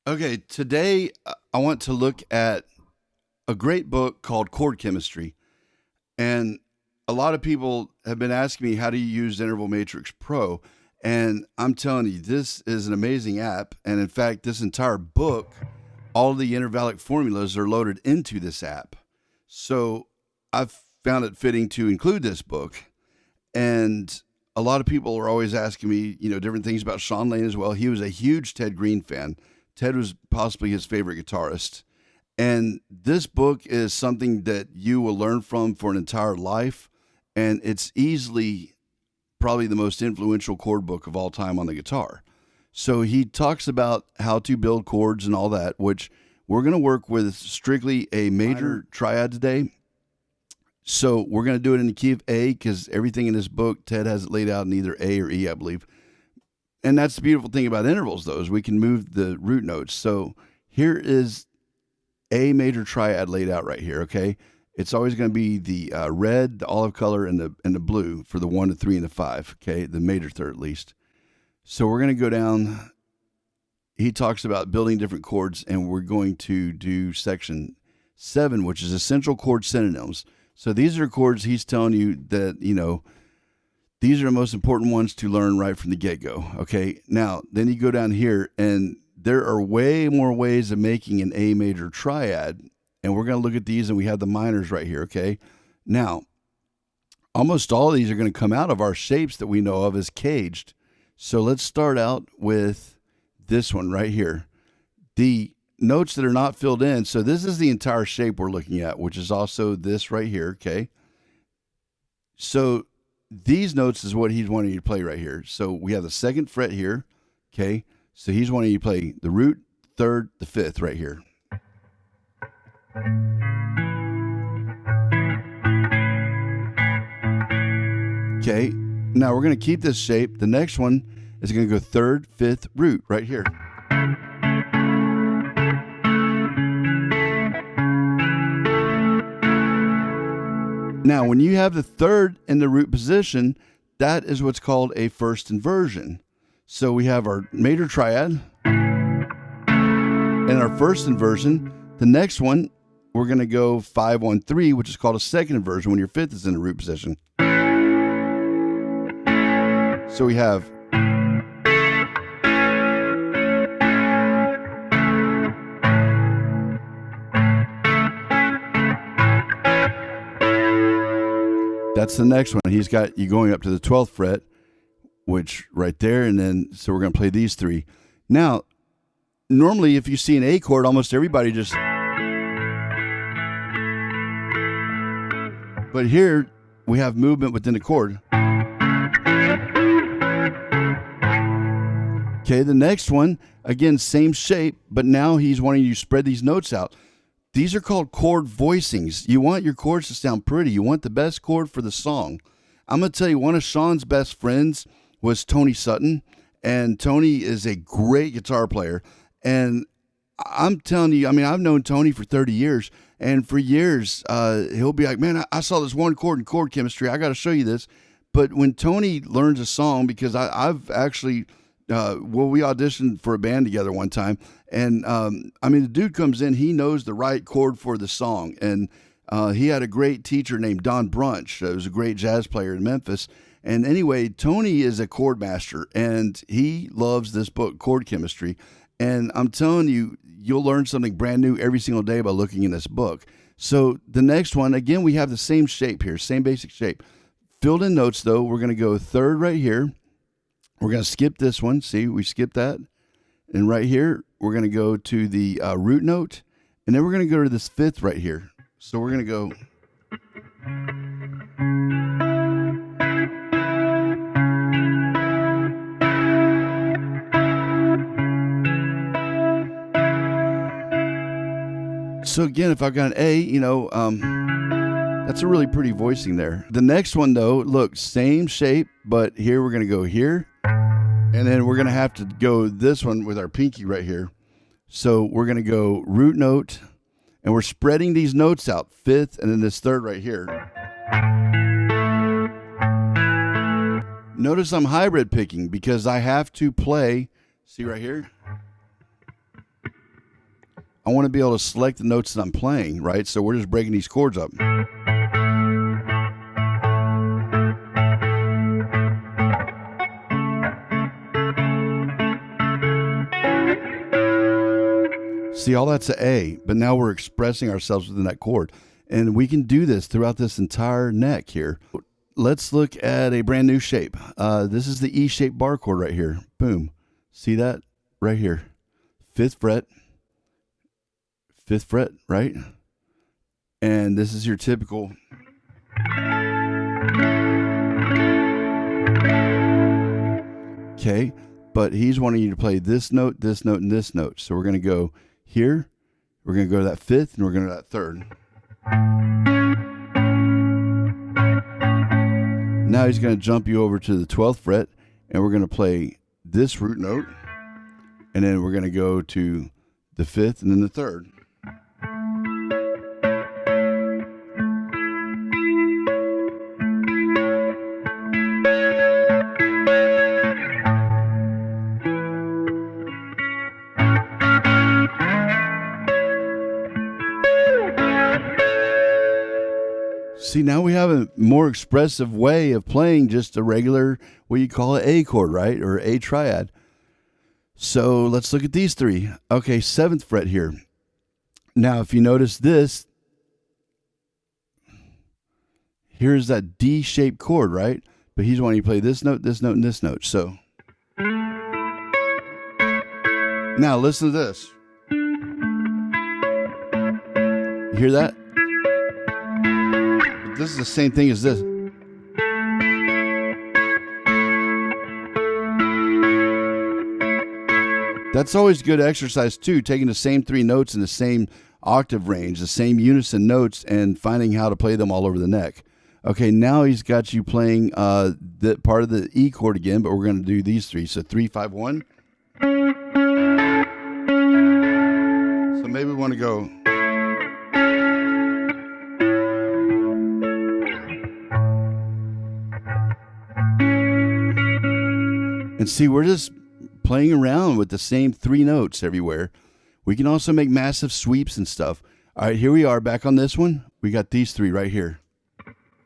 Okay, today I want to look at a great book called Chord Chemistry. And a lot of people have been asking me, how do you use Interval Matrix Pro? And I'm telling you, this is an amazing app. And in fact, this entire book, all of the intervallic formulas are loaded into this app. So I've found it fitting to include this book. And a lot of people are always asking me, different things about Sean Lane as well. He was a huge Ted Greene fan. Ted was possibly his favorite guitarist. And this book is something that you will learn from for an entire life. And it's easily probably the most influential chord book of all time on the guitar. So he talks about how to build chords and all that, which we're going to work with strictly a major triad today. So we're going to do it in the key of A because everything in this book, Ted has it laid out in either A or E, I believe. And that's the beautiful thing about intervals, though, is we can move the root notes. So here is A major triad laid out right here, okay? It's always going to be the red, the olive color, and the blue for the 1, the 3, and the 5, okay? The major third, at least. So we're going to go down. He talks about building different chords, and we're going to do section 7, which is essential chord synonyms. So these are chords he's telling you that, these are the most important ones to learn right from the get-go, okay? Now, then you go down here, and there are way more ways of making an A major triad, and we're going to look at these, and we have the minors right here, okay? Now, almost all of these are going to come out of our shapes that we know of as caged. So let's start out with this one right here. The notes that are not filled in, so this is the entire shape we're looking at, which is also this right here, okay? So these notes is what he's wanting you to play right here. So we have the 2nd fret here, okay? So he's wanting you to play the root, 3rd, the 5th right here. Okay, now we're going to keep this shape. The next one is going to go 3rd, 5th, root right here. Now, when you have the 3rd in the root position, that is what's called a first inversion. So we have our major triad and our first inversion. The next one, we're going to go 5, 1, 3, which is called a second inversion when your 5th is in the root position. So we have that's the next one. He's got you going up to the 12th fret, which right there, and then so we're going to play these 3. Now, normally if you see an A chord, almost everybody just... But here we have movement within the chord. Okay, the next one, again, same shape, but now he's wanting you to spread these notes out. These are called chord voicings. You want your chords to sound pretty. You want the best chord for the song. I'm going to tell you, one of Sean's best friends was Tony Sutton, and Tony is a great guitar player. And I'm telling you, I've known Tony for 30 years, and for years, he'll be like, man, I saw this one chord in Chord Chemistry. I got to show you this. But when Tony learns a song, because I've actually... we auditioned for a band together one time, and the dude comes in, he knows the right chord for the song, and he had a great teacher named Don Brunch, who was a great jazz player in Memphis. And anyway, Tony is a chord master, and he loves this book, Chord Chemistry, and I'm telling you, you'll learn something brand new every single day by looking in this book. So the next one, again, we have the same shape here, same basic shape. Filled in notes, though, we're going to go 3rd right here. We're going to skip this one. See, we skipped that. And right here, we're going to go to the root note. And then we're going to go to this 5th right here. So we're going to go. So again, if I've got an A, that's a really pretty voicing there. The next one, though, look, same shape, but here we're going to go here. And then we're going to have to go this one with our pinky right here. So we're going to go root note, and we're spreading these notes out, 5th, and then this 3rd right here. Notice I'm hybrid picking because I have to play, see right here? I want to be able to select the notes that I'm playing, right? So we're just breaking these chords up. See, all that's an A, but now we're expressing ourselves within that chord. And we can do this throughout this entire neck here. Let's look at a brand new shape. This is the E-shaped bar chord right here. Boom. See that right here? 5th fret, right? And this is your typical. Okay, but he's wanting you to play this note, and this note. So we're going to go here, we're going to go to that 5th, and we're going to that 3rd. Now he's going to jump you over to the 12th fret, and we're going to play this root note, and then we're going to go to the 5th and then the 3rd. See, now we have a more expressive way of playing just a regular, what you call an A chord, right? Or A triad. So let's look at these three. Okay, 7th fret here. Now, if you notice this, here's that D-shaped chord, right? But he's wanting you to play this note, and this note. So now listen to this. You hear that? This is the same thing as this. That's always good exercise too, taking the same 3 notes in the same octave range, the same unison notes, and finding how to play them all over the neck. Okay, now he's got you playing the part of the E chord again, but we're going to do these 3. So 3, 5, 1. So maybe we want to go. And see, we're just playing around with the same 3 notes everywhere. We can also make massive sweeps and stuff. All right, here we are back on this one. We got these 3 right here.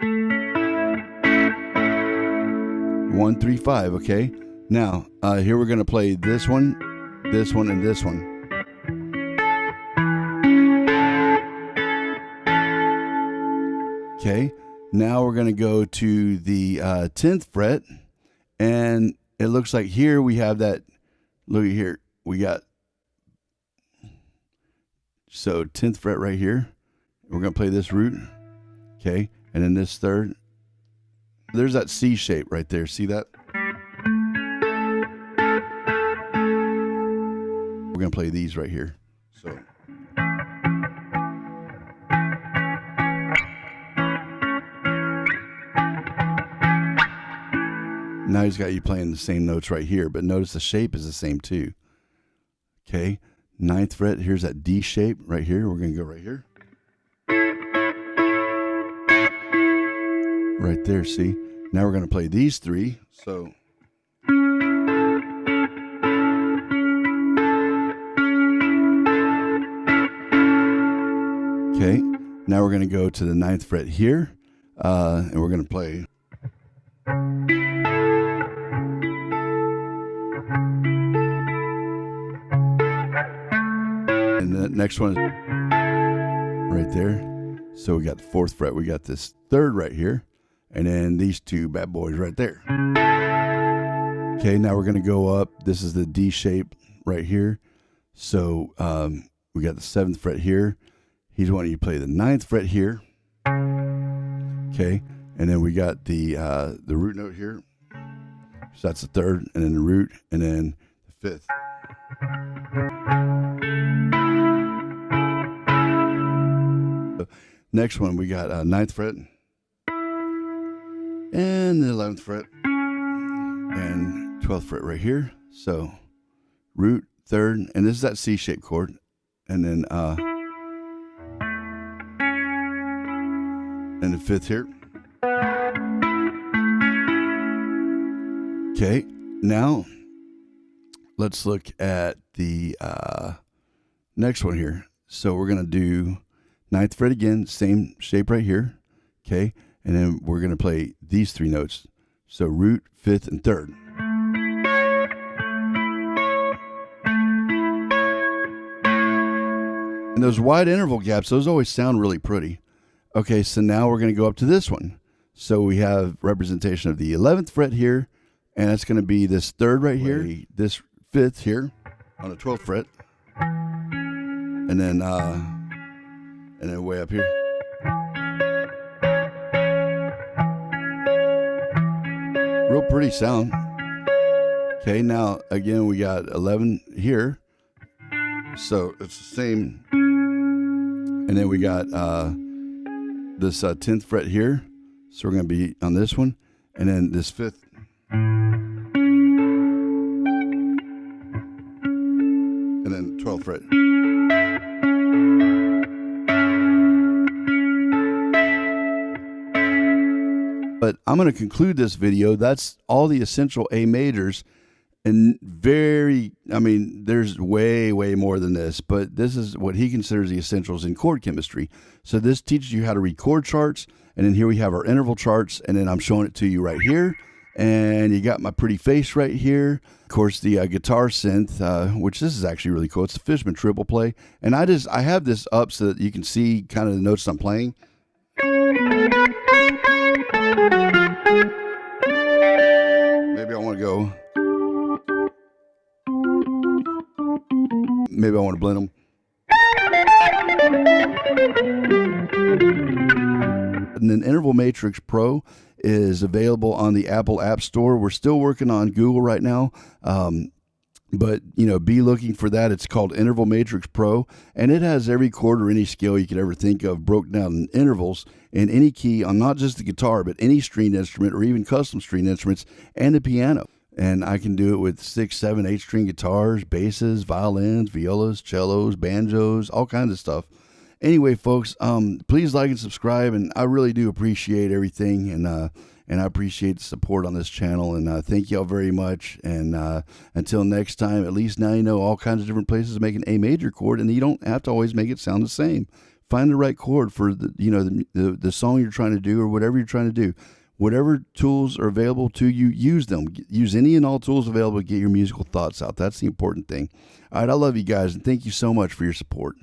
1, 3, 5, okay? Now, here we're going to play this one, and this one. Okay, now we're going to go to the 10th fret, and it looks like here we have that. Look at here. We got, so 10th fret right here. We're going to play this root. Okay. And then this 3rd. There's that C shape right there. See that? We're going to play these right here. So. Now he's got you playing the same notes right here, but notice the shape is the same too. Okay, 9th fret, here's that D shape right here. We're going to go right here. Right there, see? Now we're going to play these 3. So. Okay, now we're going to go to the 9th fret here, and we're going to play. And the next one is right there. So we got the 4th fret. We got this 3rd right here. And then these 2 bad boys right there. Okay, now we're going to go up. This is the D shape right here. So we got the 7th fret here. He's wanting you to play the 9th fret here. Okay, and then we got the root note here. So that's the 3rd, and then the root, and then the 5th. Next one, we got 9th fret, and the 11th fret, and 12th fret right here. So root, 3rd, and this is that C-shaped chord, and then and the 5th here. Okay, now let's look at the next one here. So we're going to do 9th fret again, same shape right here. Okay. And then we're going to play these 3 notes. So root, 5th, and 3rd. And those wide interval gaps, those always sound really pretty. Okay, so now we're going to go up to this one. So we have representation of the 11th fret here, and it's going to be this 3rd right here, this 5th here on the 12th fret, and then way up here. Real pretty sound. Okay, now again we got 11 here, so it's the same. And then we got this 10th fret here, so we're going to be on this one, and then this 5th. And then 12th fret. But I'm going to conclude this video. That's all the essential A majors. And there's way, way more than this, but this is what he considers the essentials in chord chemistry. So this teaches you how to read chord charts, and then here we have our interval charts, and then I'm showing it to you right here. And you got my pretty face right here. Of course, the guitar synth, which this is actually really cool. It's the Fishman triple play. And I have this up so that you can see kind of the notes I'm playing. Maybe I want to go. Maybe I want to blend them. And then Interval Matrix Pro is available on the Apple App Store. We're still working on Google right now. But, be looking for that. It's called Interval Matrix Pro, and it has every chord or any scale you could ever think of broken down in intervals in any key on not just the guitar, but any stringed instrument or even custom stringed instruments and the piano. And I can do it with 6, 7, 8-string guitars, basses, violins, violas, cellos, banjos, all kinds of stuff. Anyway, folks, please like and subscribe, and I really do appreciate everything, and I appreciate the support on this channel, and thank y'all very much. And until next time, at least now you know all kinds of different places to make an A major chord, and you don't have to always make it sound the same. Find the right chord for the song you're trying to do or whatever you're trying to do. Whatever tools are available to you, use them. Use any and all tools available to get your musical thoughts out. That's the important thing. All right, I love you guys, and thank you so much for your support.